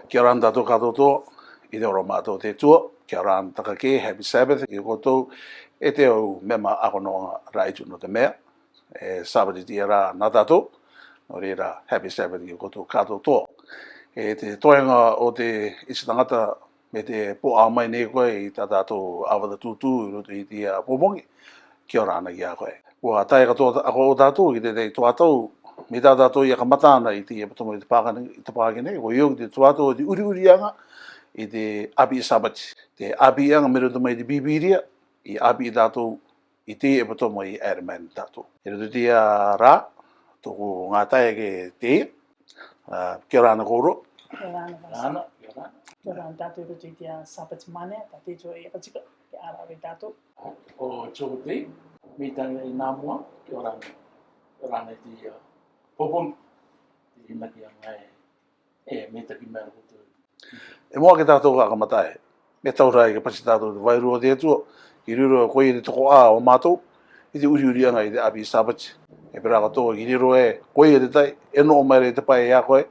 Kia ora tātou katoto, I te ora mātou te tua, kia ora takake, Happy Sabbath, I kotou, e te au mema akonoa raitu no te mea, Sabati tia rā nā tātou, no reira Happy Sabbath I kotou katoto. E te toenga o te isi tangata me te po a mai nei koe I tā tātou awata tūtū I roto I tia pomongi, kia ora ana ki a koe. Kua tae katoa ako o tātou I te tuatau, me tā tātou I akamatana I te patomo I te pākene, ko iau te tuatau I te urianga, I te Apii Sabati. Te Apii anga mero mai te bibiria, I Apii tātou I te patomo I Adaman tātou. E roto tia rā, toko ngā tae ke te, kia ora ana koro. Kia ora ana. Kia ora tātou roto I tia Sabati mane, tā te tō e katika, te arawe tātou. O tōko te, me tangi I nā mua, kia ora ana. Kia ora ana te popom, te maki a ngai, me taki mea roto. E moa ke tātou kakamatai, me taurai ke pasi tātou te wairua te atua, ki riro koe I te toko a o mātou, I te urianga I te Apii Sabati. E pera katoa ki riro e koe te tai, e no o mai te pai e a koe,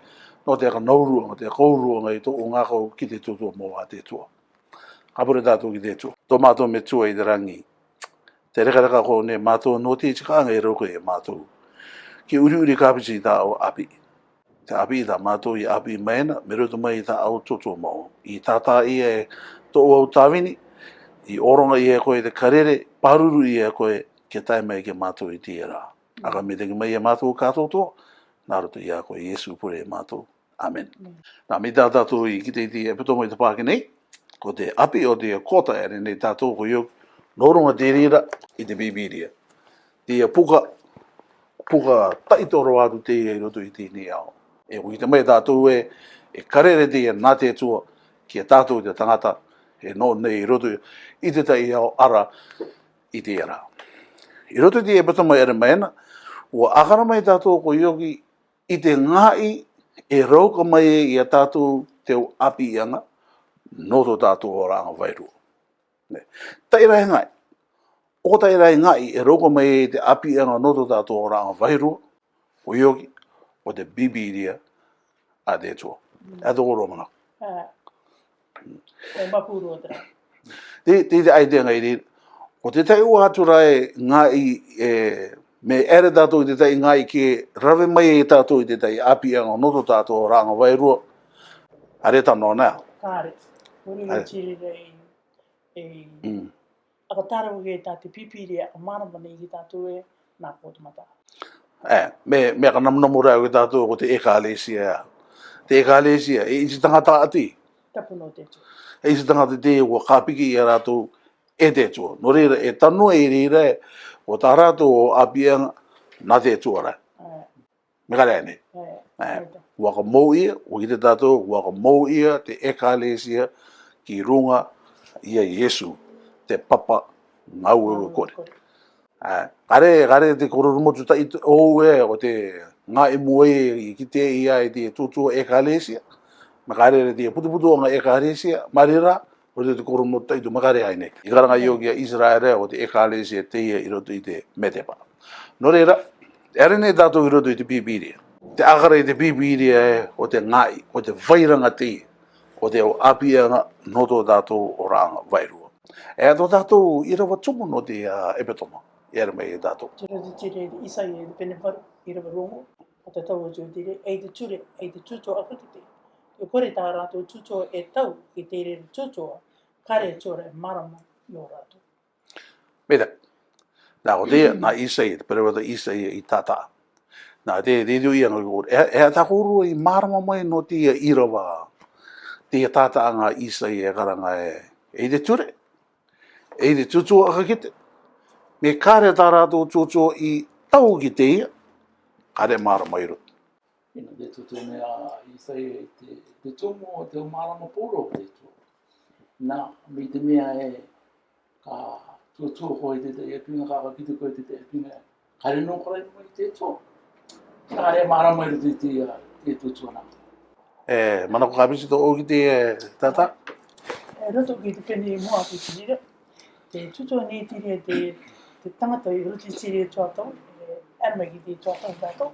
no te aka nauruanga, te kauruanga I to o ngā kau ki te tutua mo a te tua. Kapure tātou ki te tua. Tō mātou me tua I te rangi. Te reka ko ne mātou no te tikanga I roko e mātou. Ki uri kāpisi I tā o Apii. Te Apii tā mātou I Apii maena, me roto mai I tā au toto mau. I tātā I e tō au tāwini, I oronga I e koe te karere, paruru I e koe ke tai mai ke mātou I tia rā. Aka me teki mai e mātou kātoto, nā roto I a koe Iesu pure e mātou. Amen. Nā me tā tātou I ki te iti e puto mai te pāke nei, ko te Apii o te kota ere nei tātou ko iau, noronga te rira I te bibiria. Te puka taitoro atu te I roto I tēnei ao. E ui te mai tātou e karere te nā te tua ki a tātou te tangata e no nei I roto I te tai ao ara I te ara. I roto te e pata mai ere maena, ua akara mai tātou ko ioki I te ngai e rauka mai I a tātou te Apii anga, no tō tātou o ranga wairua. Tai rai ngai. O tai rai ngai e rauka mai te Apii anga no tō tātou o ranga wairua, ko ioki o te bibiria a te tua. A tō romana. E mapuro tera. Te aidea ngai rira. O te tai ua atu rai ngai me ere tātou I te tai ngai ke rave mai e tātou I te tai Apii anga no tō tātou o ranga wairua, are tano nea. Kāre. Uri o tirire aka tārawa ke tā te pipiria, a maramana I ki tātou e nā pōtamata. Me ka namunamu rau ki tātou ko te ekalesia. Te ekalesia, e isi tangata ati. Tapuno te tū. E isi tangata te ua kāpiki I a rātou e te tua. No reira, e tanu e reira o tā rātou o Apii nā te tua rai. Me ka rea ne. Ua ka mou ia, o ki te tātou, ua ka mou ia te ekalesia ki runga I a Iesu, te papa ngau e kore. Kare te koromotu ta o o te ngā e mua I ki te ia I te tutua ekalesia, ma kare te putu o ngā ekalesia, marira, o te koromotu ta I tu makare aine. I karanga ioki a Israel o te ekalesia te ia I roto I te metepa. No reira, ere nei tātou I roto I te bibiria. Te akara I te bibiria o te ngai, o te vairanga te o te o Apii anga no tō tātou o ranga vairua. E tō tātou I rawa tumu no te epetoma. Ere mai e tātou. Tira te tire Isai e pene paru, I rawa rongo, a te tau o tū tire, ei te ture, ei te tuto a kutite. I kore tā rātou tuto e tau, I te re tuto a, kare ture marama I o rātou. Meta, nā o te, nā Isai, te perewata Isai I tātā. Nā te reo I anga kore, e a tā koro I marama mai no te I rawa, te tātā ngā Isai e karanga e te ture, e te tuto a kite. Me kare tā rātou tōtō I tau ki te ia, kare marama I roto. Ina te tutu mea Isai te tumu o te o marama poro o te tumu. Nā, me te mea e ka tutu hoi te te epinga, ka kite koe te epinga, kare no karai mo I te tumu. Kare marama I roto I te tutu ana. Manako kapisi tō o ki te tata? Roto ki te pene mua ki te rira, te tutu ni tire te tangata I ruti tiri tuatau, anima ki te tuatau tātou.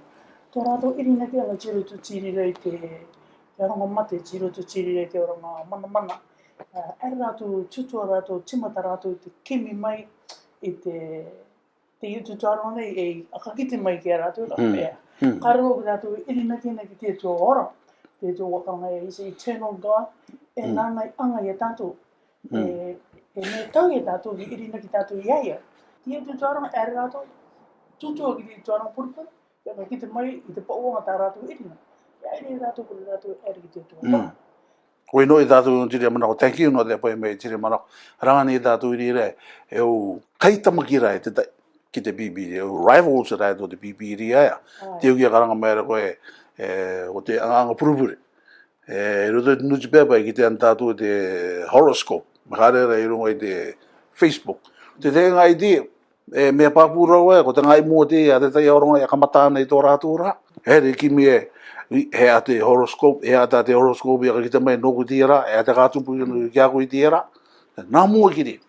Tō rātou irina ki ala tiro tu tiri rei te rongo mate jiro tu chiri te oranga mana. Ai rātou tutua rātou timata rātou te kimi mai I te iutu tāronga nei e akakite mai ki a rātou ka pēa. Karoro ki rātou irina tēnei ki te tō ora. Te tō wakanga e is eternal God. E nāngai anga i a tātou. E me tau i a tātou ki irina ki tātou iaia. Te iutu tāronga e rātou. Tutua ki te tāronga purupuru. Ka kite mai I te pauanga tā rātou irina. E aere rātou kore rātou ere ki te tō. Koe no I tātou tiri manako, thank you no te pai mai tiri manako. Rangani I tātou iri re, e o kaitamakira e te tai, ki te bibiri, e o rivals rai to te bibiri aia. Te uki a karanga mai ra koe, o te anga purupuri. E roto nuti pepa ki te an tātou te horoscope, makare ra I runga I te Facebook. Te ngā idea, e mea pāpura oe, ko te ngai mua te a te tai aoronga I a kamatāna I tō rātou rā. Here ki mea, he a te horoscope, he a te horoscope I a kita mai noku tira, he a te kātupu ki a koe tira. Nā mua ki re.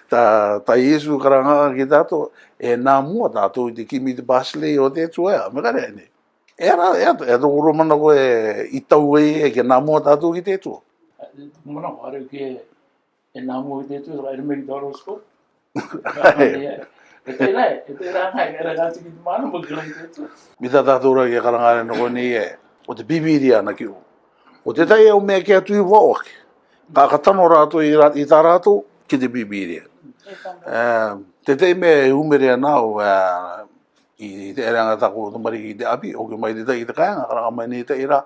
Ta Yesu karanga ki tātou, e nā mua tātou I te kimi te basile o te tua, me kare ane. E tō koro mana koe I tau e ke nā mua tātou ki te tua. Mana ko are ke e nā mua ki te tua, rai me ki te horoscope. E te rai ngai, e rai kāti ki te mana mo ki rai te tua. Mita tātou rai ke karanga no koe ni e, o te bibiri ana ki o. O te tai au mea kia tui wawaki. Ka katano rātou I tā rātou ki te bibiri. Te tei mea umere anau I te eranga tako tamariki I te api, o ke mai te tai I te kainga, karanga mai ni te ira.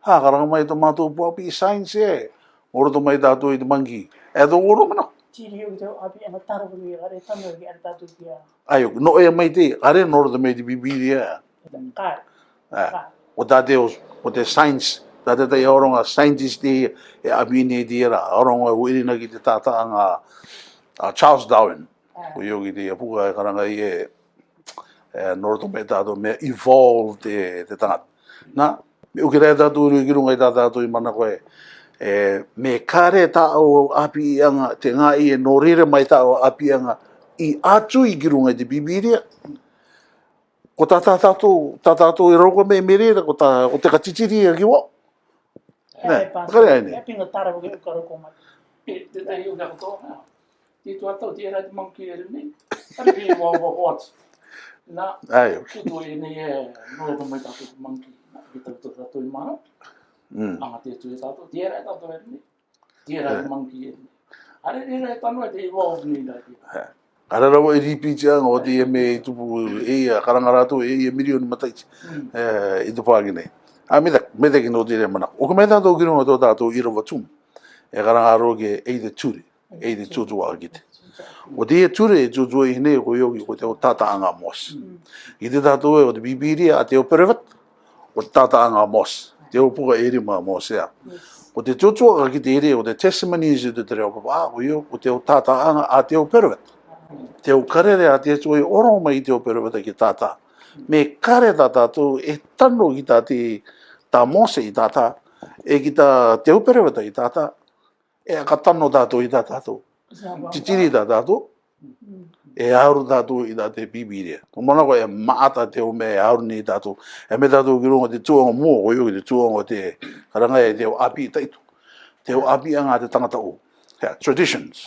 Karanga mai te mātou puapi I science e, oro to mai tātou I te mangi. E tō oro mana. Tiri o te api anga tarawiri I gare tano ki ara tātou ki a. Ai, no e mai te, are noro te mai te bibiri e. Kai. O tāte o te science, tāte tai aoronga scientist e api ni te ira, aoronga uirina ki te tātaanga Charles Darwin. Ko ioki te apuka e karanga I noro to mai tātou mea evolve te tangata. Nā, me uki rea tātou ki runga I tātou I mana koe, me kare tāo api anga, te ngā I no rere mai tāo api anga, I atu I ki runga I te bibiria. Ko tā tātou I rauka me merera, ko te katitiri ki wā. Kare aine. E pinga tarawa ki ukaro ko mai. Te tai o ka tōna. Te tua tau te era te monkey ere nei. Kare ki wā what. Nā, tuto e nei e noro mai tātou te monkey. Ki tātou I mana. Anga te tu e tātou. Te era e tātou ere nei. Te era te monkey ere nei. Are era e tanu e te evolve nei nai. Kararawa I ripiti anga o te me tupu e karanga rātou e milioni mataiti. I te pāki nei. Me te ki no te re mana. O ka mai tātou ki runga tō tātou I rawa tumu. E karanga aro ke e te ture. E te tūtua a kite. O te e ture e tūtua I hinei ko ioki ko te o tāta anga mos. I te tātou e o te bibiria a te o perewat. O te tāta anga mos. Te o puka e rima mos ea. O te tūtua a kite ere o te testimonies I te tere o papa. O te o tāta anga a te o perewat. Te o karere a te tui oro mai te o perewata ki tātā. Me kare tā tātou e tano ki tā tā mose I tātā, e ki tā te o perewata I tātā, e a ka tano tātou I tā tātou. Titiri tā tātou, e auru tātou I tā te bibiria. O mana ko e maata te o me auru ni tātou. E me tātou ki runga te tuanga mua, o ioki te tuanga te karangai te o api taitu. Te o api anga te tangata o. Traditions.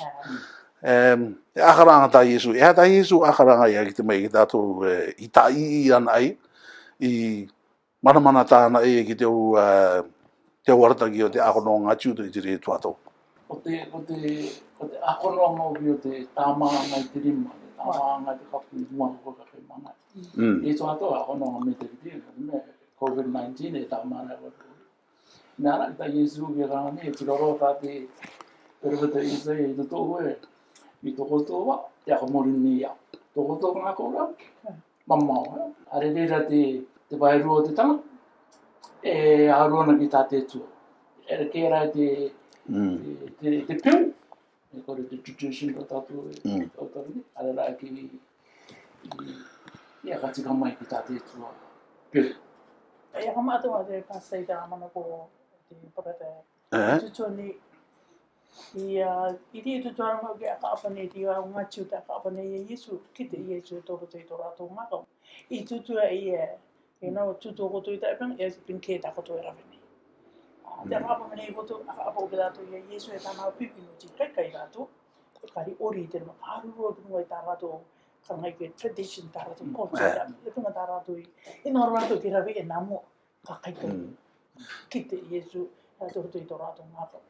E akaranga tā Yesu. E tā Yesu akaranga I ki te mai ki tātou I tā I ana ai. I mana tāna e ki te o warataki o te akononga tiu I te re tuatou. O te akononga o ki o te tāmaanga I te rima. Tāmaanga I te kapu I mua ko ka kai mana. E tuatou akononga me te ki te COVID-19 e tāmaanga o te. Nara ki tā Yesu ki ranga ni e tiraro tā te perewata I sei I te tōu e. I toko tōwa, te ako mori ni ia. Toko tōka ngā kōra, mamau. Are reira te wairua o te tanga, e aruana ki tā te tua. E kēra te piu, e kore te tradition o tātou e tautari. Are rai ki ia katika mai ki tā te tua piu. E hama atua te pasai tā mana ko te pakata. Tutua ni I te tutuaranga ke a kaapane te a ngatiu te a kaapane I Yesu, ki te Yesu tōko te tō rātou mākau. I tutua I You know, tuto ko tu ita pang es pin ke ta ko tu era veni. Te apa mene ko tu apa o da tu ye Yesu e tama pipi no ti kai da tu. Kari ori te ma haru ro tu ngai ta tu kangai ke tradition ta tu culture da. E tu ta tu e no ra tu ki ra e namo ka kai tu. Kite Yesu a tu tu to ra tu ma ko.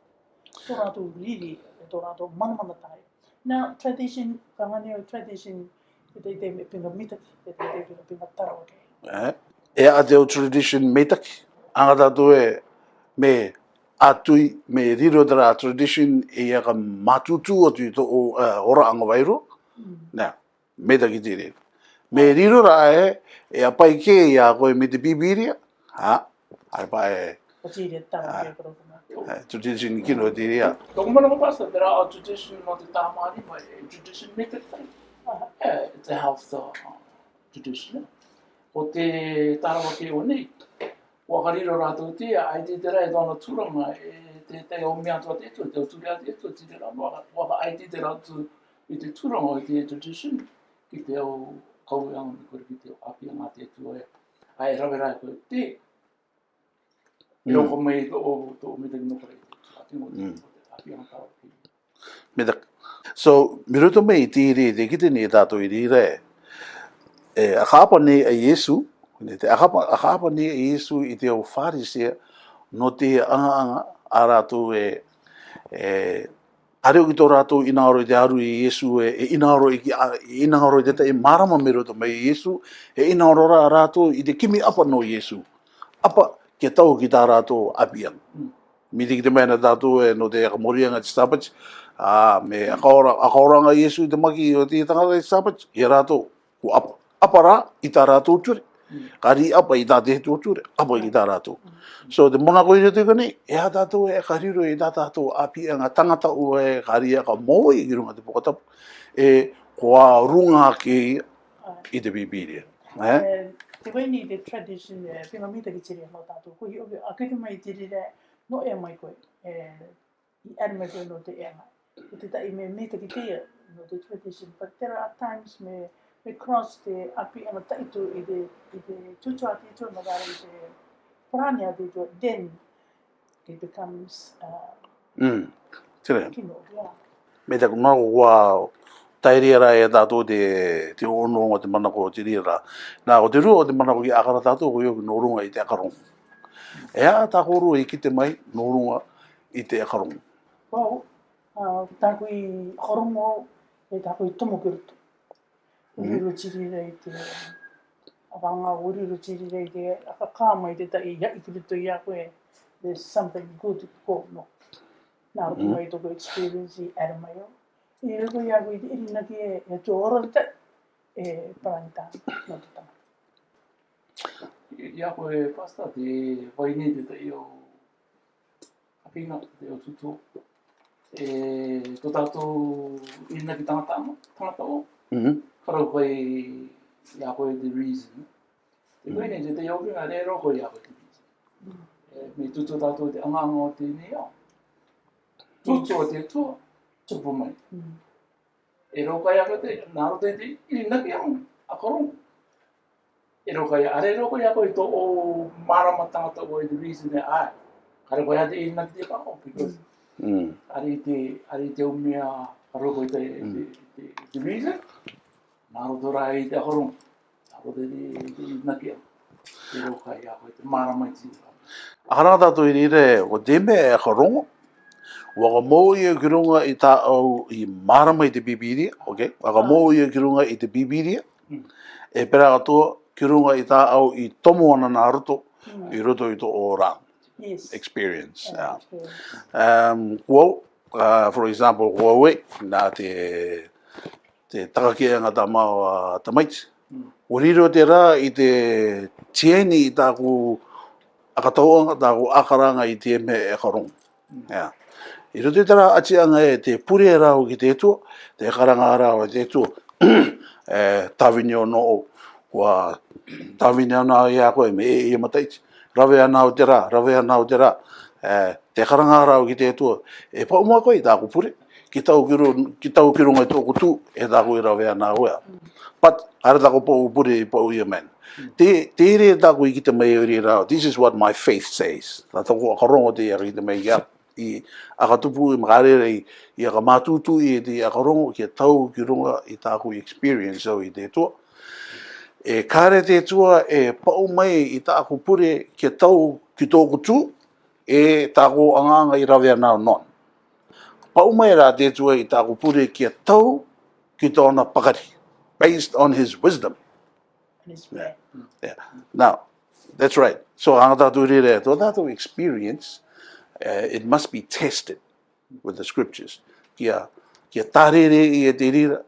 To ra tu lili to ra tu man man tai. Now tradition kangani tradition te me pinga mita te pinga tara ke. E a te o tradition meitaki. Anga tātou e me atui, me riro tara tradition e a ka matutu atu i to o ora anga wairo. Nea, meitaki te re. Me riro ra e a pai ke i a koe me te bibiria. Ha, ai pa e Patire tara ke koro kuma. tradition kino te rea. Toko mana ko pasta, there are tradition no te tāmari, but tradition me te tai. It's a health tradition. O te tarawa ke o nei, wakariro rātou te, ai te tera e tōna tūranga, e te o mea tua te te o tūrea te te tera, waka ai te rātou i te tūranga o te tradition, ki te o kaueanga ni kore ki te o apia ngā te tua e. Ai rawerai koe te, e roko mei tō me te nukare te apia ngā tarawa ki. Meitaki. So, miroto mei te re, te kite ni e tātou i rira e. E akapa nei a Yesu, te akapa nei a Yesu i te o wharisea no te anga a rātou areo ki tō rātou inaoro i te aru i Yesu inaoro inaoro i te te marama miroto mei Yesu, inaoro ra rātou i te kimi apa no Yesu. Apa ke tau ki tā rātou apiang. Miti ki te mea na tātou no te akamorianga te Sabati, me akaoranga Yesu i te maki o te tangata te Sabati, i rātou ku apa. Apa rā i tā rātou ture. Kari apa i tā te hetua ture, apa i tā rātou. So te mona koe te kane, e a tātou e kariro e tā tātou apia ngā tangata o e kari a ka moi i runga te pokatapu, koa runga ke i te bibiria. Te waini te tradition e pinga mita ki tiri no tātou. Kohi obi a kete mai tiri re no e mai koe. I ane mai koe no te e mai. Te tai me mita ki tia no te tradition. But there are times me cross te api ana taitu i te tutua te tu magara i te prania te tu, then it becomes Tere. kino, yeah. Me te kunaro kua tairia e tātou te ono o te manako o te rira. Nā, o te rua o te manako ki akara tātou ko ioki no runga i te akarongo. E a tā koro i ki te mai no runga i te akarongo. Well, tāku i horongo e tāku i tomo kirutu. Uriru tiri rei te awanga, uriru tiri rei te akakāma i te tai i kirutu i a koe. There's something good ko no. Nā roto mai toko experience i aramai o. I roko i a koe i te irina ki e tō ora te parangitanga no te tanga. Ia koe pasta te waine te tai o apina, te o tuto. Tō tātou irina ki tangata o. Karo koe ia koe the reason. Te waine te tai o pinga re roko ia koe the reason. Me tuto tātou te anganga o te nea. Tuto o te tua, tupu mai. E roka ia koe te, nā roto te irina ki ang, a korong. E roka ia, are roka ia koe tō o marama tangata o the reason e ai. Kare koe ia te irina ki te pako, because are te umea karoko i te reason. Nā roto rai i te a korong. Nā roto te irina ki ang. E roka ia koe te marama i te pako. Akara tātou i rire, o te mea e karongo, waka mō i ki runga i tā au i marama i te bibiria, okay? Waka mō i ki runga i te bibiria, e pera katoa ki runga i tā au i tomo ana nā roto, i roto i to o rang. Yes. Experience. For example, kua nā te takakianga tā mau tamaiti. O riro te rā i te tieni i tāku akatauanga tāku akaranga i te me e karongo. I roto i tara atianga e te pure rau ki te tua, te karanga rau i te tua. Tawini o no o, kua tawini ana i a koe me e mataiti. Rawe ana o te rā, rawe ana o te rā. Te karanga rau ki te tua, e pa umua koe i tāku pure. ki tau kiro ngai tōku tū, e tāku i rawe ana oea. But, ara tāku pōu pure i pōu ia man. Te re tāku i ki te mai ori rao, this is what my faith says. Tā tāku a karongo te i te mai kia. I akatupu i makarere i aka mātūtū i te akarongo ki a tau ki runga i tāku experience au i te tua. E kāre te tua e pau mai i tāku pure ki a tau ki tōku tū, e tāku anganga i rawe ana non. Pau mai rā te tua i tāku pure ki a tau ki tōna pakari, based on his wisdom. Yeah. Now, that's right. So, anga tātou rere, tō tātou experience, it must be tested with the scriptures. Kia tārere i e te rira.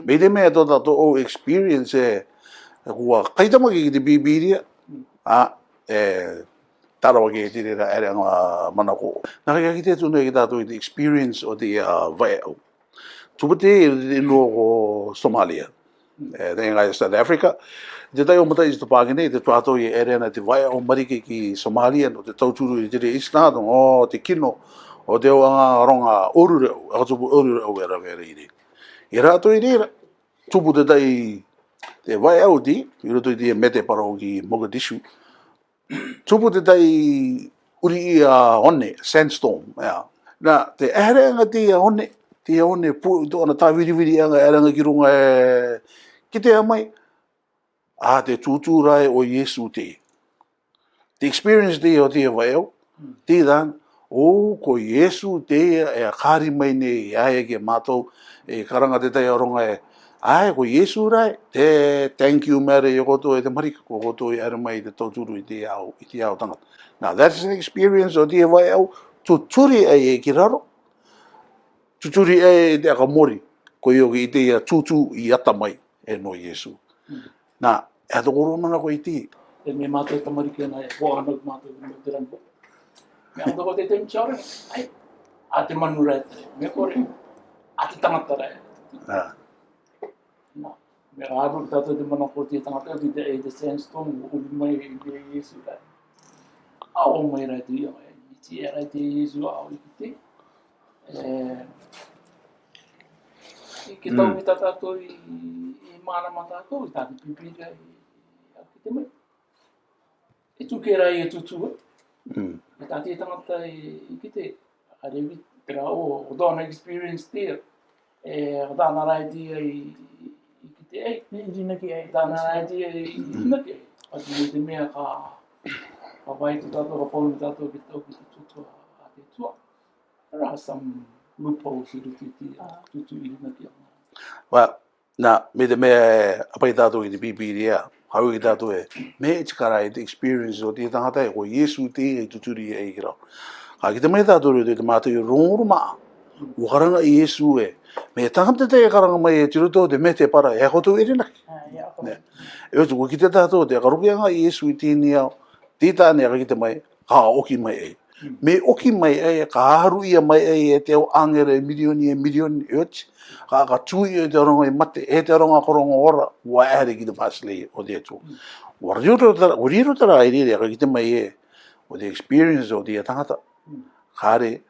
Me te mea tō tātou experience kua kaitamaki ki te bibiria, tarawa ki e te rira ere anga manako. Nā kia ki te tūnei ki tātou i the experience o te vai au. Tupate i no ko Somalia. Te ngai South Africa. Te tai o matai i te pākene, te tuatou i ere ana te vai au marike ki Somalia, no te tauturu i te re isnāto, o te kino, o te o anga ronga orure au, akatupu orure au e rawe i re. I rātou i reira, tupu te tai te vai au ti, i roto i te mete parau ki Mogadishu, tupu te tai uri i a one, sandstorm, Nā, te ere anga te a one pu i tō ana tāwiriwiri anga ere anga ki runga ki te amai, te tūtūrai o Yesu te. The experience te o te vai au, te dan, ko Yesu te e a kāri mai ne i aia ki a mātou, e karanga te tai aronga ko Yesu rai, te thank you mere i koto e te marika, ko koto i ara mai te tauturu i te au tangata. Now, that's an experience o te vai au, tuturi e ki raro, tuturi e te akamori, ko i te tūtū i ata mai e no Yesu. Nā, e ato koro mana ko i ti. E me mātou tamariki ana e wāhana ki mātou ki te rango. Me anga ko te temi chaore, a te manu rai tere, me kore, a te tangata rai. Nā, me āro ki tātou te mana ko te tangata, ki te e te sandstorm, uri mai i te Yesu rai. Ao mai rai te ia, i ti e rai te Yesu ao i ki te. Ki tau ki tātou i mana ma tātou, i tātou pipira i ki te mai. E tuke rai e tutua. E tātou e tangata i ki te. A rewi, tera o dōna experience te. E dāna rai te i ki te ei. I rina ki ei. Dāna rai te i rina ki ei. Ati me te mea ka vai tu tātou, ka paunu tātou ki tau ki te tutua a te tua. There are some loopholes i rutu i te tutu i rina ki ei. Well, nā, me te mea apai tātou i te pipiria, hau i tātou me e tikara i te experience o te tangata ko Yesu te e tuturi e ki rau. Ki te mea tātou i te mātou i rongoru maa, o karanga i Yesu me tangata te karanga mai e tiroto te me te para, e koto e rinaki. E otu, ko ki te tātou te karukianga i Yesu i tēni au, te tāne aka ki te mai, ka oki mai e. Me oki mai e, ka haru ia mai e te au angere milioni e oti, ka tui e te aronga i mate, e te aronga koronga ora, ua ere ki te pasle o te atu. Uriro tara i rere, aka ki te mai e, o te experience o te tangata, kare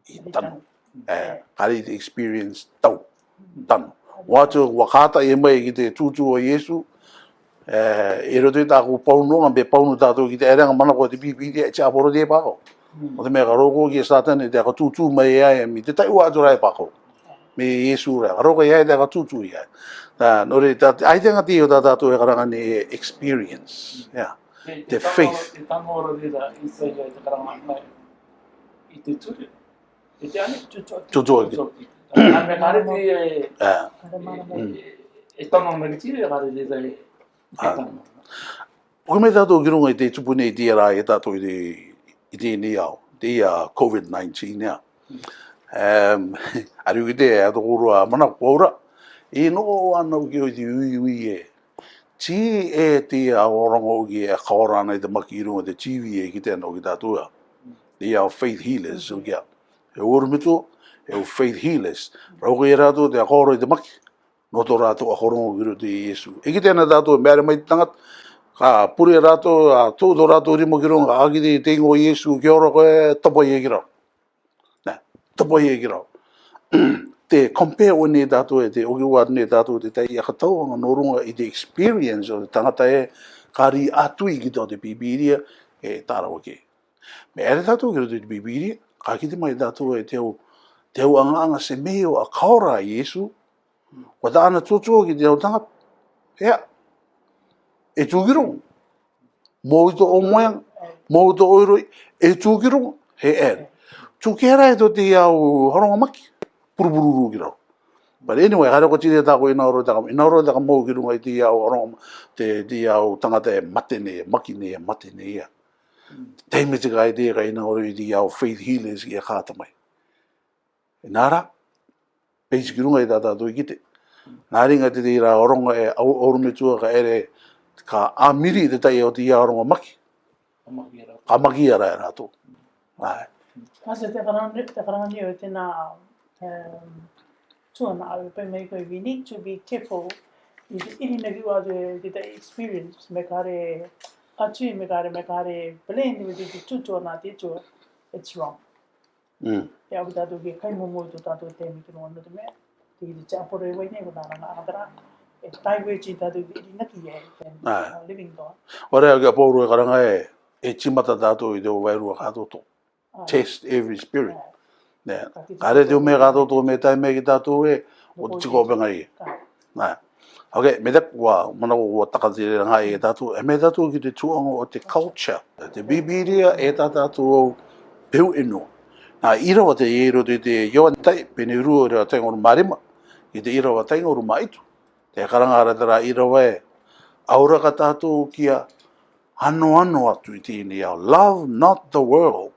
i tanu. Kare i te experience tau, tanu. Watu, wakata e mai ki te tūtū o Yesu, e roto i tāku paunonga, me paunu tātou ki te eranga mana ko te pipiri, e te aporo te pako. O te mea ka roko ki e satan, e te aka tūtū mai e ai, mi te tai ua atu rai pako. Me Yesu rai, ka roko i ai te aka tūtū i ai. Nore, ai te ngati o tātou e karanga ni experience, the faith. Te tango ora rira, i sai ai te karanga mai, i te ture, e te ane? Tutua. Nā me kare te e tano na ritire, e kare rira e tano. Oke me tātou ki runga i te tupu nei tia rā e tātou i te ni au, te COVID-19 nea. Ari uki te e ato korua mana kōra, e no ana uki o te ui e. Ti e te aoranga uki e kaora ana i te maki i runga te TV e ki te ana uki tātou a. Te au faith healers uki a. E orumito, e au faith healers. Rauka e rātou te akaora i te maki. Noto rātou akorongo ki roto i Yesu. E ki tēnā tātou mēre mai tangat, ka pure rātou, tōto rātou rimo ki ronga, aki te tengo Yesu ki ora koe, tapai e ki rau. Tapai e ki rau. te compare o ne tātou e te okiwa ne tātou te tai akatau anga norunga I te experience o te tangata e kari atui ki tau te pipiria e tārawa ke. Me ere tātou ki roto te pipiria, ka kite mai tātou e teo anga se meo a kaora a Yesu, wa ta ana tōtua ki te au tangata, ea, e tūkiro, mō i to o moyang, mō i to oiroi, e tūkiro, he ere. Tūkera e to te au horonga maki, purupururu ki rau. But anyway, hara ko tiri tako ina oro taka mau ki runga I te au horonga, te au tangata e mate ne, maki ne, mate ne ia. Teime te kai te kai ina oro I te au faith healers ki a kāta mai. E nāra, peisi ki runga I tā tātou I kite. Nā ringa te tira oronga e au orume tua ka ere, ka amiri te tai o te ia oronga maki. Ka maki ara e rātou. Ai. Asa te wharangani o tēnā tuana au pe mei koe, we need to be careful I te irina ki atu te experience me kare atui me kare blend with te tutua nā te tua, it's wrong. E au tātou ki kai momo I tō tātou tēmi ki roa te mea, te te apore wai nei ko tāna ngā atara, e tai wechi tātou ki irina ki e, living God. Ore au ki a pōru e karanga e timata tātou I te o wairua kātoto. Test every spirit. Kare te o mea kātoto me tai mea ki tātou e, o te tiko openga I. Ok, me te kua, mana kua takatire ngā e tātou, e me tātou ki te tuanga o te culture. Te bibiria e tātou au peu ino. Nā irawa te ero te Ioan tai, pene rua rea taingoru marima, I te irawa taingoru maitu. Te karangara tera irawa e, auraka tātou kia ano atu I tēnei au. Love not the world.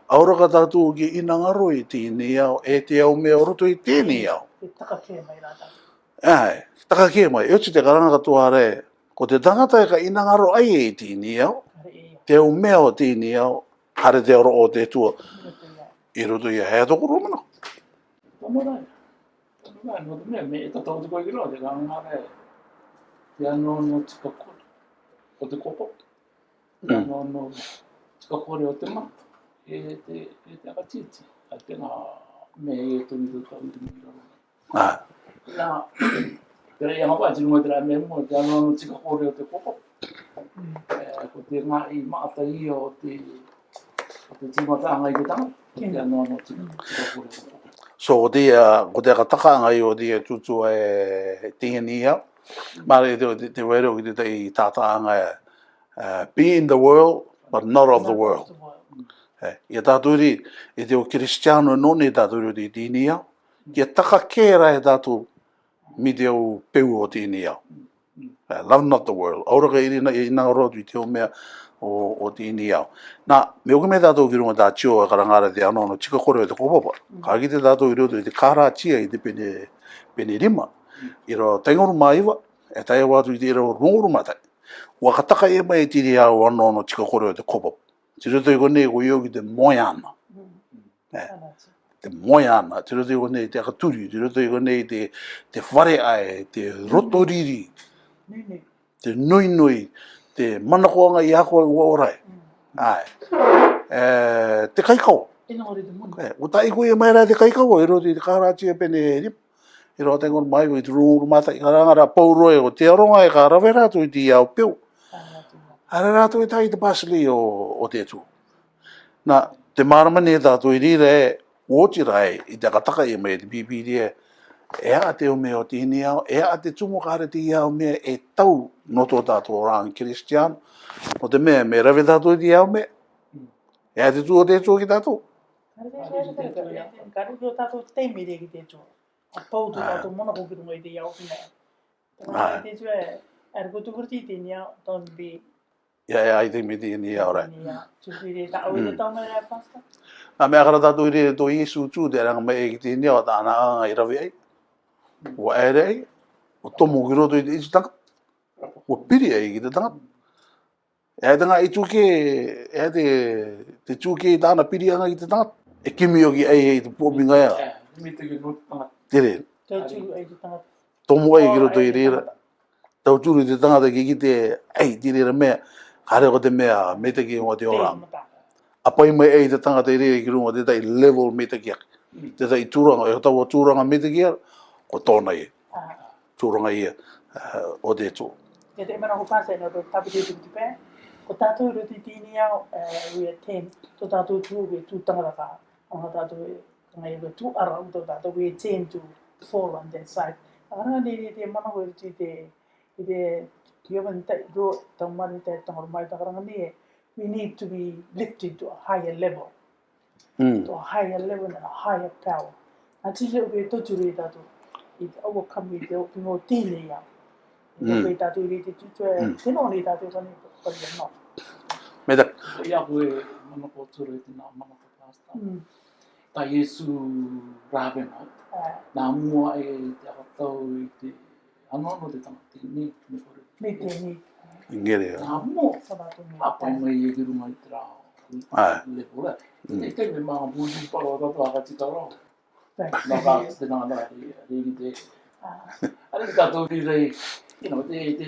Auraka tātou ki inangaro I tēnei au, e te au mea oroto I tēnei au. Te takakea mai rātā. Ai, takakea mai. Eo te karanga katoa re, ko te tangata e ka inangaro ai e tēnei au, te au mea o tēnei au, hare te oro o te tua. I roto ia hea toko romana. Tonorai. No te mea, me e tatau te koe ki roa, te karangara e, te ano no tika kore, o te kopo. Te ano no tika kore o te mata, e te akatiti, a te ngā mea e toni tau I te mea. Nā, te rei anga wai, tino te rei mea mo, te ano no tika kore o te kopo. Ko te ngā I maata I o te tīmata anga I te tanga, te ano no tika kore o te kopo. So ko te kataka ngai o te tutu e tihani au. Mare te wero ki te tātaanga e be in the world, but not of the world. Ia tāturi, I te o Kiristiano none tāturi o te tihani au. Kia taka kēra e tātou mi te o peu o tihani au. Love not the world. Auraka irina I nangaro tu te o mea o tihani au. Nā, me oka me tātou ki runga tā tio e karangara te ano no tika kore o te kopapa. Ka ki te tātou I roto I te kārātia I te pene rima. I ro taingoru maiwa, e tai watu I te ero rongoru matai. Ua kataka e mai tiri au ano no tika kore o te kopapa. Te roto I konei ko iau ki te moiana. Te moiana, te roto I konei te akaturi, te roto I konei te whare ai, te rotoriri, te nui, te manakoanga I ako I uaorai. Ai. Te kaikau. O tai koe e mai rai te kaikau, I roto I te kārātia pene rip. I roto tengon mai I te rungu mata I karangara pauroe o te aronga e ka rawe rātu I te iau peu. Ara rātu I tai te pasili o te tu. Nā, te maramane tātu I rira e wōtirai I te kataka e mai te pipiri e a te o mea o te hini au, e a te tumo kāre te iau mea e tau noto tātu o rāng Kiristiano. O te mea, me rawe tātu I te iau mea. E a te tu o te tua ki tātu. Kare ki o tātou teimi re ki te tua. A pau tu tātou mona ko ki runga I te iau ki mea. Tāna te tua e, ar ko tukurti te ni au, don't be. Ia, I te me te ni au rai. Tuki re ta au I te tau mai rea pasta. Nā mea kara tātu I re tō Yesu tū te aranga mai e ki te ni au tāna anga I rawe ai. Ua ere ai. O tomo ki roto I te iti tanga. Ua piri ai ki te tanga. E ai tanga I tūke, e ai te tūke I tāna piri anga ki te tanga. E kimi o ki ai te pōpinga ia. Mi te ki roto tanga. Tere. Tau tūru ai te tangata. Tomo ai ki roto I rira. Tau tūru te tangata ki te, ai, te rira mea. Kare ko te mea, me te ki o te ora. Apai mai ai te tangata I rira ki runga te tai level me te ki aki. Te tai tūranga, e tau tūranga me te kia, ko tōna ia, tūranga ia, o te tō. E te mera ko pāsai no tō tapu te tuki pē, ko tātou ruti tīni au, we attend, tō tātou tū, we tū tangaraka, anga tātou e, ngai we tū ara, tō tātou we tend to fall on that side. Aranga te mana koe ruti te given te ro, tau mani te tangaro mai takaranga ni e, we need to be lifted to a higher level. To a higher level and a higher power. Nā tise o koe tōturu i tātou, i te overcome i te o pingo tīne ia. Koe tātou i te tūtua, tēnō ni tātou kani, kani no. Me tak. Ia koe mana ko tūru i tēnā mana ko pāsta. Ta Yesu rāwena. Nā mua e te akatau i te anono te tangati ni me kore. Me te ni. Ngere. Nā mua. Apai mai e ki runga i te rao. Lepola. Te me maa būti paro tato akati taro. Nā kā te nāna rei te. Ari ki tātou ki rei, te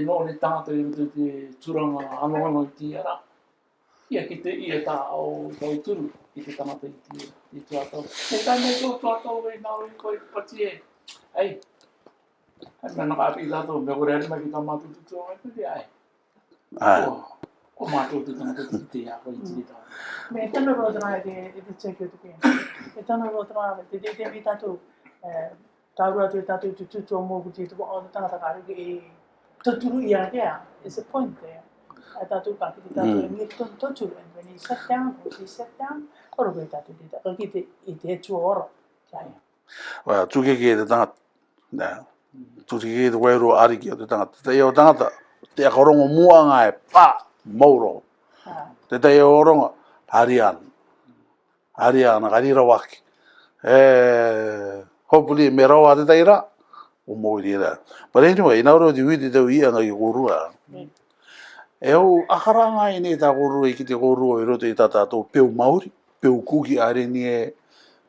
nōne tātou i te turanga anono i ti ara. Ia ki te ia tā au tau turu i te tangata i te tuatau. Te tāne tō tuatau e nāu i koe pati e. Ei, me naka api tātou, me kore ari mai ki tā mātou tutua mai koe ai. Ko mātou te tangata i te ia koe i te tātou. Me tano rōtana e te tēkio te pēn. Me tano rōtana te mi tātou, tāura te tātou te tutua mōku te tuko o te tangata kāreke e toturu i a kia. It's a point there. Tātou ka ki te tātou e mi toturu. And when he sat down, oro koe tātou te tātou ki i te tua ora. Wa tūkeke e te tangata. Tūkeke e te wairo ariki o te tangata. Te o tangata, te akarongo muanga e pā, mauro. Te te o ronga, hariana. Hariana, karira waki. Hopefully, me rawa te teira, o moiri era. But anyway, inauro te witi tau ia ngai korua. E au akaranga i nei tā korua i ki te korua i roto i tā tātou peu Maori, peu kuki are ni e,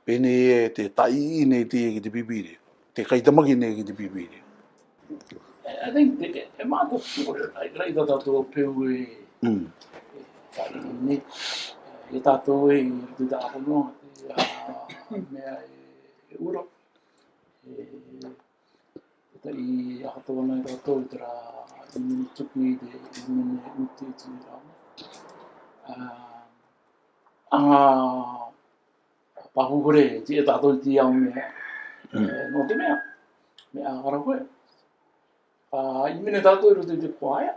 pene e te tai i nei te ki te pipiri. Te kaitamaki nei ki te pipiri. I think e mātou kore, rei tā tātou peu e, tai ni, e tātou e te tā aponoa, mea e uro. I ahatoa nei tātou i tera i mene tuku i mene uti i tui rāna. Pahu kore, ti e tātou i ti au mea. No te mea, mea hara koe. I mene tātou i roto i te kuaia.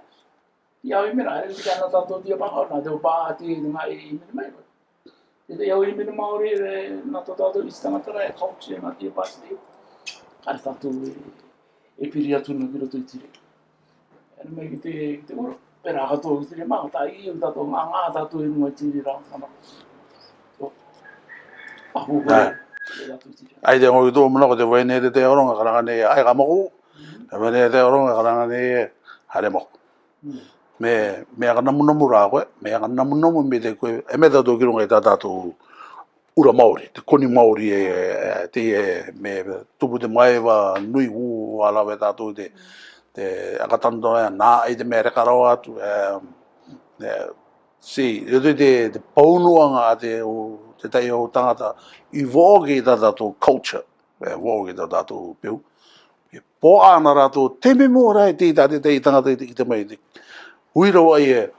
I au i mena, ere tika ana tātou ti a pahau, nā te o pāti i ngā i mene mai koe. Te au i mene Maori e nā tātou i stangatara e culture nā ti a pāti. Kare tātou e piri atu na ki roto i tire. Ere mai ki te uro, pera akatou ki tire maa, tā i o tātou ngā tātou i runga i tire rā. Pahu koe, e tātou i tire. Ai te ngoi tō manako te waine te oronga karanga nei ai kamaku, te waine te oronga karanga nei hare moko. Me aka namunamu rā koe, me aka namunamu me te koe, e me tātou ki runga i tā tātou ura Maori, te koni Maori te me tupu te maiwa nui hu alawe tātou te akatanto nā i te mea rekarau atu. Te paunuanga te tai o tangata i vōge i tā tātou culture, vōge i tā tātou peu. Pō āna rātou, te me mō rai te i tangata i te mai, huirawa i e,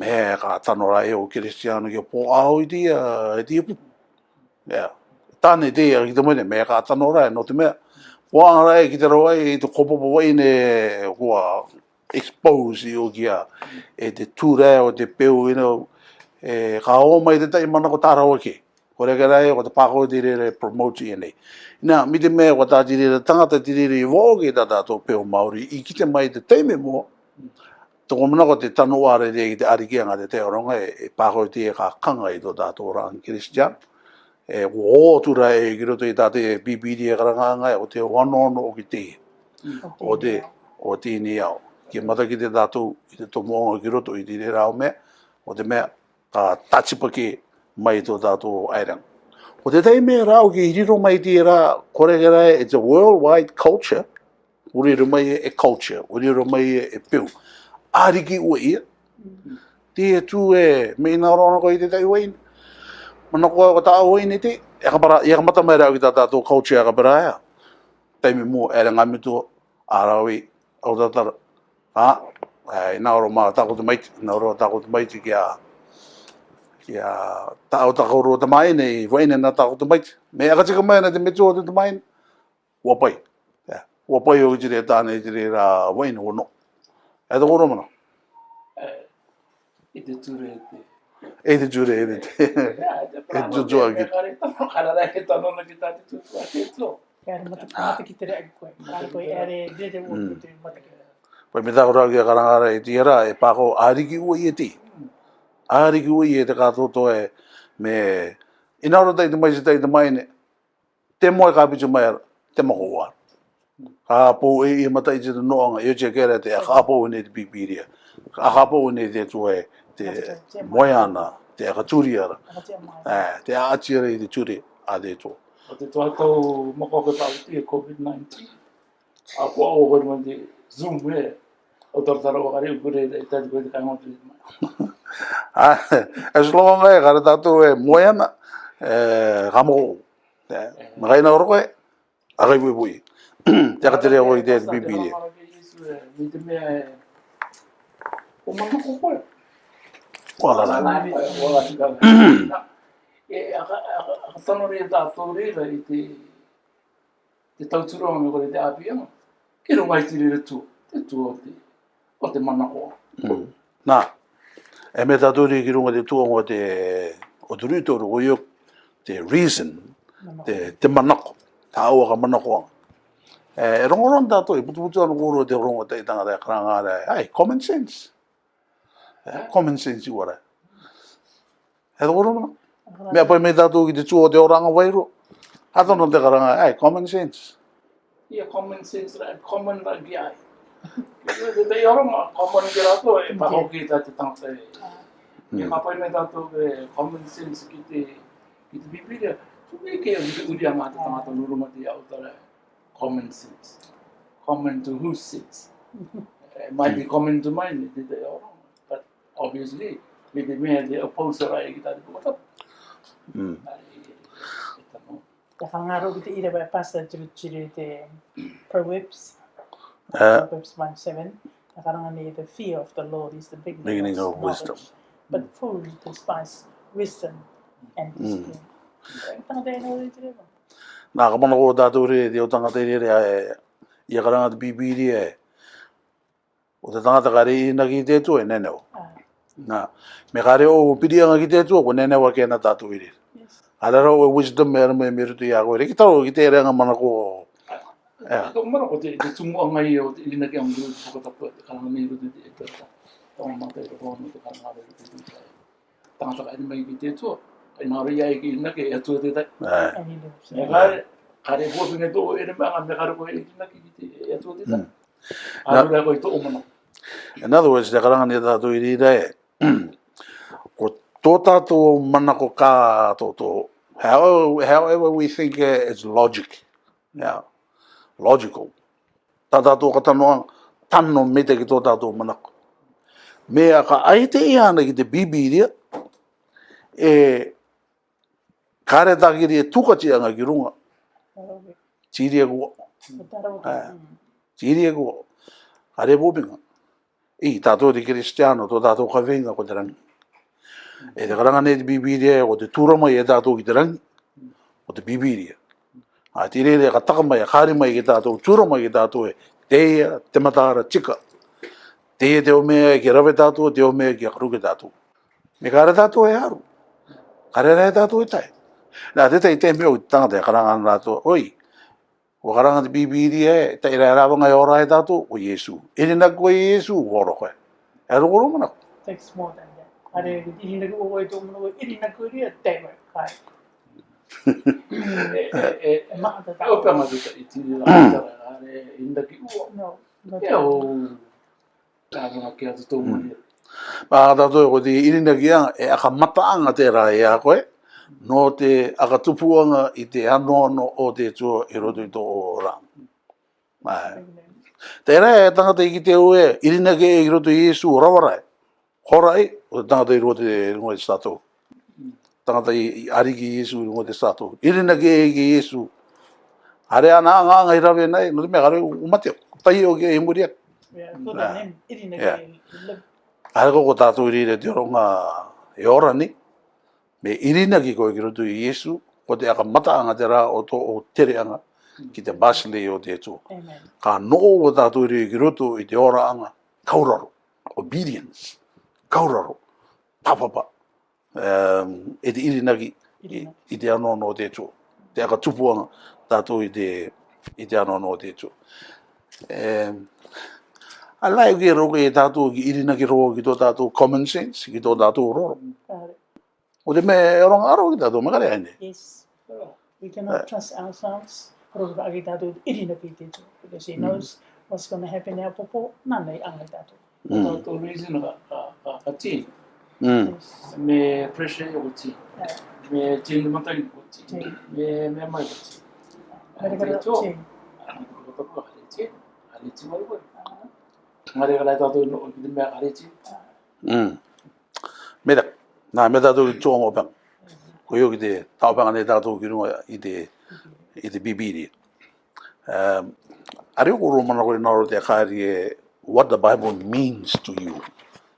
me ka tano rai o Kiristiano ki pō au i tia pu. Tāne te ki te moine, me ka tano rai, no te mea. Pō āna rai ki te rawai i te kopopo waine hua expose i o kia e te tūrea o te peu ka o mai te tai mana ko tārawa ke. Kore ka rai o te pākau te rere promote i nei. Nā, mi te mea ko tā te rere tangata te rere i wōge tā tātou peu Maori i ki te mai te teime mua. Toko manako te tanu are rea ki te arikianga te teoronga e pākau te e ka kanga i tō tātou rāng Christian. E wōtura e ki roto i tāte bibiri e karanganga o te wanono o ki te. O tēnei au. Ki mata ki te tātou i te tomoanga ki roto i te rao mea. O te mea ka tachipake mai tō tātou airang. O te teime rao ki hiriro mai te rā, kore ke rai, it's a worldwide culture. Uriro mai e culture, uriro mai e peu. Ariki ua ia. Te tū e me ina rona ko i te tai wain. Mana koe ko tā wain te, ia ka mata mai rau ki tā tātou culture ka paraya. Taimi mo, ere ngā mitu, arawi, au tatara. Nā oro mā tāko te maiti, nā oro tāko te maiti ki a tāo tāko ro te mai nei, waine nā tāko te maiti. Me aka tika mai na te metu o te mai, wapai. Wapai o jire tāne jire rā waine o no. E tō koro mana. I te ture te. E te jure e te. E jujua ki. Karara he tanona ki tāte tutua te tō. Kare mata ki te rea koe. Kare koe ere rere o te mata ki te. Pai me tāko rau ki a karangara e tiara e pāko āriki ua i e ti. Āriki ua i e te kātoto e me inaura tai te mai se tai te mai ne. Te moe ka pitu mai ara, te mako wā. Ka pō e mata i te noanga, i o tia kere te a ka pō ne te pipiria. A ka pō ne te tue te moeana, te a ka turi ara. Te a atira i te turi a te tō. O te tōtou makoke pāwiti e COVID-19. A kua o hori mai te Zoom e. O taratara o kare ukure e tati koe te kaingotu i te mai. As long as kare tātou e moeana, ka moko. Makai na oro koe, a kai pui pui. Te aka te rea o i te pipiria. Mi te mea e... O manako koe. Wala rā. Wala tika. E aka tano rea tātou reira i te tauturonga me kore te Apii. Ke ro mai tiri re tu. Te tu o te manako. Nā, e me tātou rea ki runga te tuonga o te rūtoro o iok te reason, te manako. Tā aua ka manako. E rongoron tātou, i putu anu koro te rongo te tangata e karangara. Ai, common sense. Common sense i wara. E tō koro mana. Mea pai me tātou ki te tū o te oranga wairo. Hatono te karanga, ai, common sense. Ia common sense ra, common ra ki ai. Te oranga, common ki rato e pahoki tā te tangata e. Ia ka pai me tātou e common sense ki te pipiria. Tume ke o uri a mata tangata nuruma te autara. Common sense. Common to whose sense? It might be common to mine, but obviously, me te mea te opposer ai ki tāte puata. Te whangaro ki te ira wai pasta tiri te Proverbs. Proverbs 1:7. Te karanga ni the fear of the Lord is the beginning of wisdom. But fools despise wisdom and discipline. Tangata e nō te rewa. Nā ka mana ko tātou re, te o tangata i re i a karanga te pipiri e. O te tangata ka re i na ki te tu e neneo. Nā, me ka re o pirianga ki te tu ko neneo a kena tātou i re. Arara o wisdom me ara me mirutu i a koe. Reki tau ki te reanga mana ko. Tō mara ko te tumu angai o te ina ki amuru te whakatapa te karanga me rutu te e pēta. Tō mata i te kōno te karanga me rutu te e. Tangata ka ina mai ki te tua. Ai nā rea e ki ina ke e atua te tai. E kare huapinga tō e re mea me kare koe e ina ki te e atua te tai. Arura koe tō mana. In other words, te karanga ni tātou i rira e. Ko tō tātou mana ko kā tō. However we think it's logic. Yeah. Logical. Tā tātou ka tano me te ki tō tātou mana ko. Mea ka aite i ana ki te bibiria. Kare takiri e tukati anga ki runga. Tiri e kua. Tiri e kua. Kare pōpinga. I tātou te Kristiano, tō tātou ka venga ko te rangi. E te karanga ne te bibiria o te tūramai e tātou ki te rangi. O te bibiria. Te rere ka takamai, kāre mai ki tātou, tūramai ki tātou e teia, te matara, tika. Teia te o mea ki rawe tātou, te o mea ki akaruke tātou. Me kare tātou e haru. Kare rai tātou e tai. Nā, te tai te meo i tangata e karanga ana tātou. Oi, o karanga te bibiri e, tai rai rāwanga e ora e tātou, o Iesu. Ere na koe Iesu, horo koe. E roro mana. Takes more than that. Are iri na ko o tō mana iri na ko ria te mai kai. O pēma te i tiri la matara, are inda ki ua. No. E o kāwanga ki atu tō mani. Pā tātou e ko te irina ki anga, e aka mataanga te rā e a koe. No te aka tupuanga i te anono o te tua i roto i tō o rang. Te rai e tangata i ki te ue, irina ki e i roto i Iesu rawarai. Horai, o te tangata i roto i runga i statou. tangata i ari ki Yesu ngo te sato. Irina ki Yesu. Are ana anga irawe nai no me gare umate. Tai o ke imuria. Ko ta nem irina Yeah. ke Are ko tato iri te ronga e ora ni. Me irina ki ko ki rotu i Yesu ko te aka mata anga te ra o to o tere anga ki te basile o te tu. Amen. Ka no o tato iri ki rotu i te ora anga kauraro. Obedience. Kauraro. Papapa. E te irina ki i te ano no te tu. Te aka tupuanga tato i te ano no te tu. Alai ki roke e tato ki irina ki roke ki to tato common sense ki to tato roro. O te me ronga aro ki tato makare aine. Yes. We cannot trust ourselves. Roke agi tato irina ki te tu. Because he knows what's going to happen now popo. Nanei angai tato. Tato reason ka tea. Yes. Me pressure o tea. Me tea matai o tea. Me mai o tea. Mereka tea. Tea. Tea mai ko. Ngare kala tato no ki me are tea. Meda. Na me tato ki tōngo pang. Ko yo ki te tau panga ne tato ki runga i te bibiri. Ari ko romana ko naro te kāri e what the Bible means to you.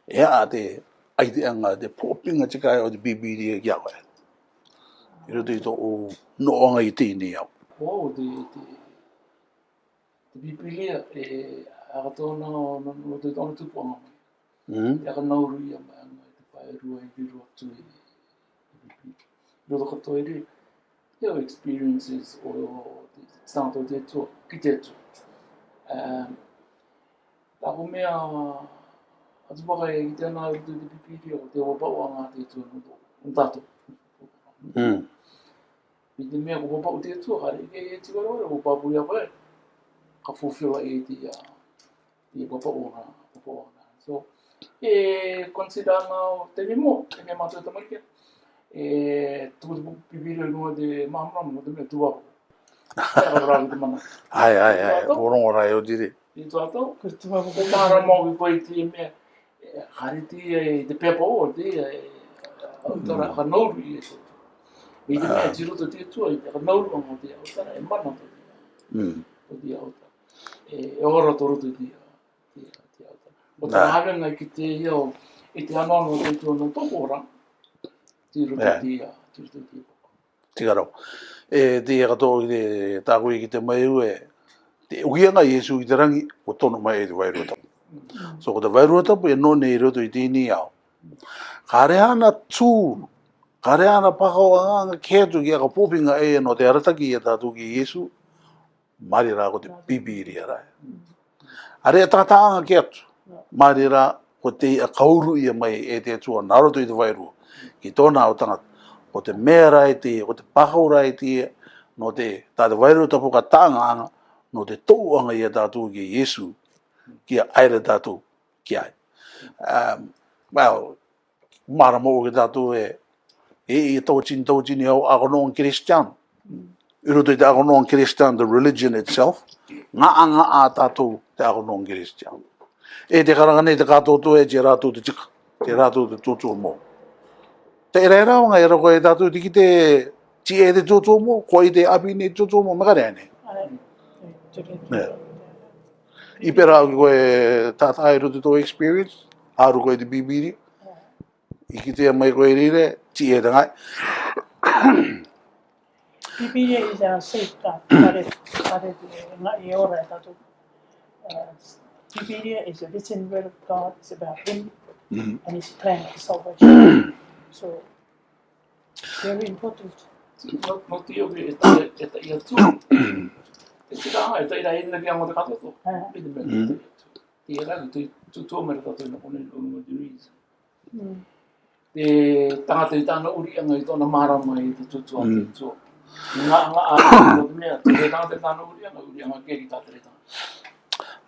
Ea te aite anga te pōpinga tikai o te bibiri e kia koe. I roto i tō o noonga i tēnei au. Wow, te bibilia e agatona no te tonu tupu anga mai. Te aka nauru ia mai anga te pai rua i biro atu e bibilia. Roto katoa ere, your experiences o te santo te tua, ki te atu. Tako mea, atu waka e ki te ana roto te bibilia o te wapau anga te tua no tato. I te mea ko wapau te tua, kare e tika roa, wapau ia koe. Ka fulfill e te wapau anga. So, e consider nga te mimo, te mea mātua tamarike. E tuku te bibilia nua te mahamram, no te mea tuapo. Te akarara te mana. Ai, orongo rai o dire. I tuatau, ko maharamau i koe te mea, kare te pepa o, te autara ka nauru i e te. I te mea tiroto te tua, i te ka nauru anga o te autara, e mana to te autara. E ora to roto te autara. O te harenga ki te iau, i te anano te tua no toko ora, tiroto te Tika rau. E te katoa ki te tākui ki te mai ue, te uianga Yesu i te rangi, o tono mai e te wairuatapu. So ko te wairuatapu e none i roto i tēnei au. Ka rea ana tūru, ka rea ana pakao anga kētu ki aka pōpinga e no te arataki e tātou ki Yesu, mari rā ko te bibiri arai. A rea tata anga kētu, mari rā ko te kauru ia mai e te atua, naroto i te wairua, ki tōna o tangata. Ko te mea rai te, ko te pakau rai te, no te tāte wairuatapu ka tāanga anga, no te tōu anga i a tātou ki Yesu, ki a aira tātou ki ai. Well, mara mo ki tātou e tauchini au agonoan Christian. I roto i te agonoan Christian, the religion itself, ngā anga a tātou te agonoan Christian. E te karangane te kātoto e te rātou te tika, te rātou te tōtua mō. Te era wanga e rako e tātou tiki te ti e te tōtua mō, ko i te api ne tōtua mō, makare ane. I pera au ki koe tātai roto tō experience, haru koe te bibiri, i ki te mai koe rire, ti e te ngai. Bibilia is our safeguard. Kare ngā i ora e tātou. Bibilia is a written word of God. It's about Him and His plan for salvation. So, very important. No te iau e ta ia tū. E tika anga, e ta ira ina ki anga te katoto. E te mea te ia tū. Te ia rāki, tu tō mera tātou ina kone o diriz. Te tangata i tāna uri anga i tōna marama i te tutua te tū. Ngā a o te mea, te tangata i tāna uri anga keri tātere tāna.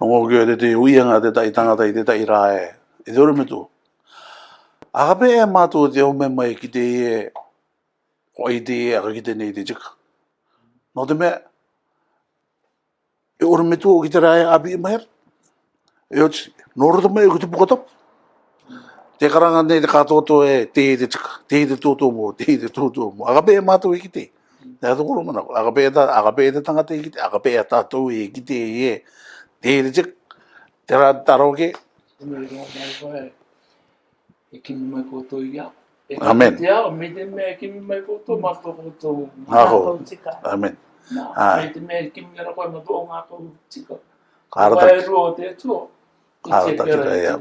No ngō kio te uianga te tai tangata i te tai rā e. E te ore me tū. Akape e mātua te ome mai ki te e, ko i te e, aka ki te nei te tika. No te mea, e ore me tū o ki te rā e Apii Maori. E oti, no rota mai o ki te pukatapu. Te karanga nei te katoto e te te tika, te te toto mo, te te toto mo. Aga pe mātou i ki te. Te ato koro mana, aga pe te tangata i ki te, aga pe a tātou i ki te e, te te tika, te rā taro ke. E kimi mai koto ia. Amen. Te ao, me te mea kimi mai koto, mato koto. Ako, amen. Me te mea kimi ngara koe mato o ngāko tika. Kārataki. Wai roa te atua. Kārataki rei au.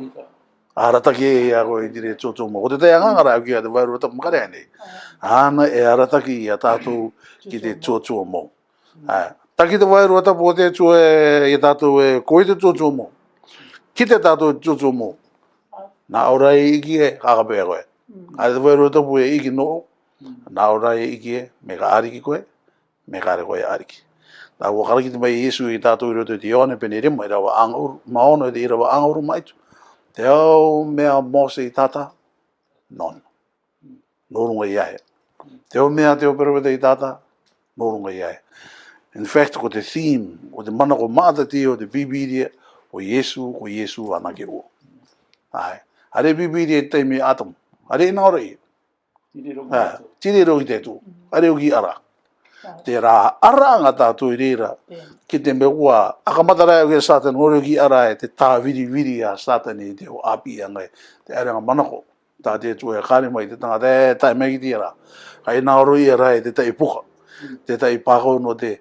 Arataki e a koe i dire tōtō mo. O te tai angangara au ki a te wairu tapu makarea nei. Ana e arataki i a tātou ki te tōtō mo. Taki te wairu tapu o te atua e tātou e koe te tōtō mo. Ki te tātou tōtō mo. Nā ora e iki e kakapea koe. A te wairu tapu e iki no. Nā ora e iki e me ka ariki koe. Me ka are koe ariki. Tā kua karaki te mai Iesu i tātou i roto te ione pene rima i rawa angauru. Maono i rawa angauru maitu. Te au mea mose i tata, non. Norunga i ae. Te au mea te operaweta i tata, norunga i ae. In fact, ko te theme, ko te mana ko maata te o te bibiria, ko Iesu anake o. Ai. Hare bibiria i teimi atam. Hare ina ora i. Tire rogi te tu. Hare o ki ara. Te rā ara anga tātou i reira. Ki te me ua, akamatara au ke satan, hore ki ara e te tā viri a satan i te o Apii angai. Te arenga manako. Tā te tu e kāre mai, te tanga te tai mai ki te ara. Kai nā oro i ara e te tai puka. Te tai pākau no te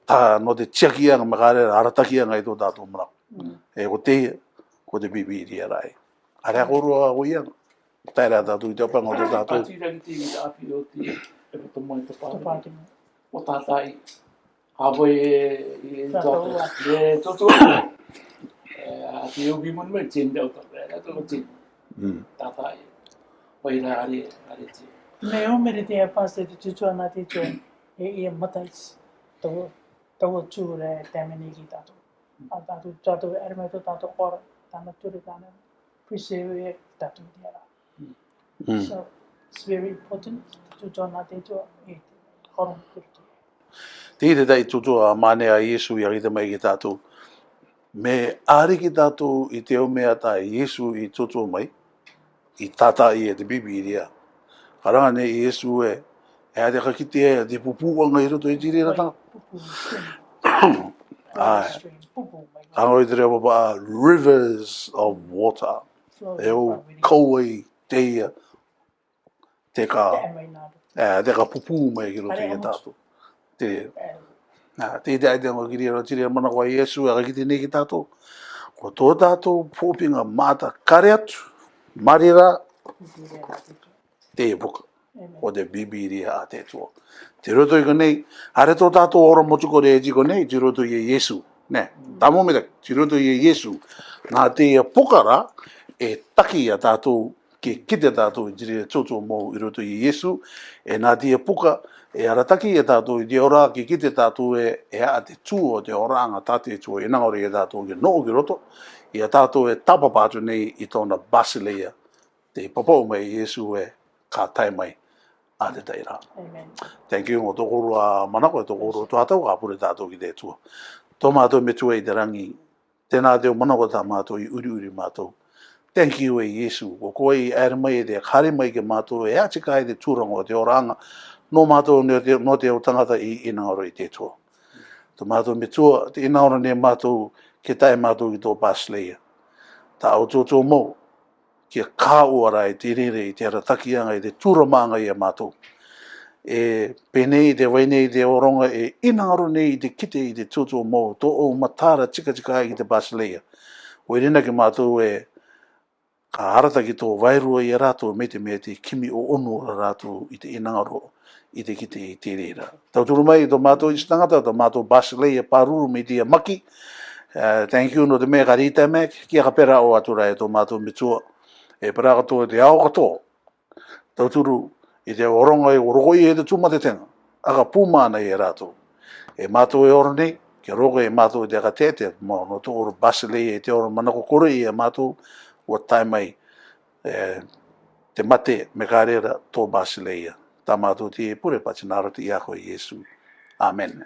tiaki anga, me kāre arataki anga i tō tātou mana. E ko te bibiri ara e. Are a korua ko i anga. Tai rea tātou i te opanga o te tātou. Atiraki te i Apii o te e pato mai te pātimi. O tātai. Hawai e tātou. E tōtō. A te uki manu mai tēn te autara. E tōtō tēn. Tātai. Wai rā are te. Me o mere te pāse te tutua nā te tō e ia matais. Tau tūre te mene ki tātou. A tātou e armai tō tātou ora. Tāna ture tāna. Preserve e tātou te ara. So it's very important. Tutua nā te tō e te horong kuru. Te tai tutua manea Iesu i arita mai ki tātou. Me ari ki tātou i te o mea tā Iesu i tutua mai. I tata i e te bibiria. Karanga ne Iesu e a te kakite e te pupuanga i roto i tiri rata. Hango i te reo papa rivers of water. E o kaua i teia. Te ka pupu mai ki roto i tātou. Te te ngo kiri ro tiri mana ko Iesu a ki te neki tātou. Ko tō tātou pōpinga mata kare atu, marira, te buka. O te bibiria a te tua. Te roto i konei, hare tō tātou ora motuko re e konei, te roto i Iesu. Ne, tamo me tak, te roto i Iesu. Nā te pokara e taki a tātou, ke kite tātou i tiri tōtō mō i roto i Iesu. E nā te puka, e arataki e tātou i te ora ki kite tātou e a te tū o te oranga tāte tū e nangore e tātou ki noo ki roto. I a tātou e tapapātu nei i tōna basileia. Te papau mai Iesu e ka tai mai a te taira. Thank you, ngō tōkoru a manako e tōkoru tōhatau ka pure tātou ki te tua. Tō mātou me tua i te rangi. Tēnā te o manako tā mātou i uri mātou. Thank you e Iesu. Ko koe i ere mai e te kare mai ke mātou e atika e te tūrango o te oranga. No mātou no te o tangata i inaoro i te tua. Tō mātou me tua, te inaoro ne mātou ke tae mātou i tō Basileia. Tā o tō mō, kia kā uara i te rere i te aratakianga i te tūramanga i a mātou. E penei te wainei te oronga e inaoro nei i te kite i te tō mō, tō o matara tika i te Basileia. O rina ki mātou e ka harata ki tō wairua i a rātou me te mea te kimi o ono a rātou i te inangaro i te kite i te reira. Tau turu mai tō mātou i stangata, tō mātou Basileia paruru me te maki. Thank you no te mea ka rita mea, kia ka pera o atura e tō mātou mitua. E pera katoa te ao katoa. Tau turu i te oronga i orokoi e te tūmatetenga. Aka pūmana i e rātou. E mātou e oro nei, kia roko e mātou i te akatete, mō no tō oro Basileia i te oro manako kore i e mātou, ua tai mai te mate me kārera tō Basileia. Tā mātou te pure pati nārati i ako i Iesu. Amen.